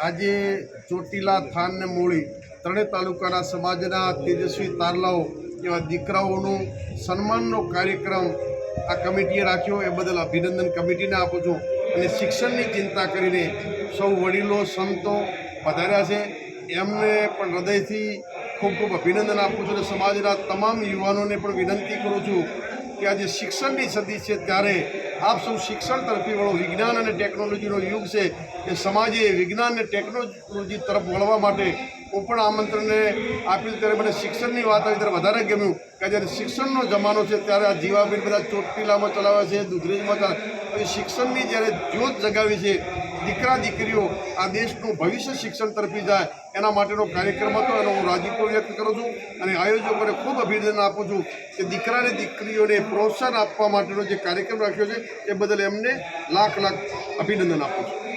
આજે ચોટીલા થાન ને મૂળી ત્રણેય તાલુકાના સમાજના તેજસ્વી તારલાઓ એવા દીકરાઓનું સન્માનનો કાર્યક્રમ આ કમિટીએ રાખ્યો એ બદલ અભિનંદન કમિટીને આપું છું અને શિક્ષણની ચિંતા કરીને સૌ વડીલો સંતો પધાર્યા છે એમને પણ હૃદયથી ખૂબ ખૂબ અભિનંદન આપું છું અને સમાજના તમામ યુવાનોને પણ વિનંતી કરું છું કે આજે શિક્ષણની સદી છે ત્યારે આપ સૌ શિક્ષણ તરફી વળો। વિજ્ઞાન અને ટેકનોલોજીનો યુગ છે કે સમાજે વિજ્ઞાન અને ટેકનોલોજી તરફ વળવા માટે હું પણ આમંત્રણને આપ્યું ત્યારે મને શિક્ષણની વાત આવી ત્યારે વધારે ગમ્યું કે જ્યારે શિક્ષણનો જમાનો છે ત્યારે આ જીવાબેન બધા ચોટીલામાં ચલાવે છે, દુધરેજમાં ચલાવે, શિક્ષણની જ્યારે જ્યોત જગાવી છે, દીકરા દીકરીઓ આ દેશનું ભવિષ્ય શિક્ષણ તરફી જાય એના માટેનો કાર્યક્રમ હતો એનો હું રાજીપો વ્યક્ત કરું છું અને આયોજકોને ખૂબ અભિનંદન આપું છું કે દીકરા અને દીકરીઓને પ્રોત્સાહન આપવા માટેનો જે કાર્યક્રમ રાખ્યો છે એ બદલ એમને લાખ લાખ અભિનંદન આપું છું।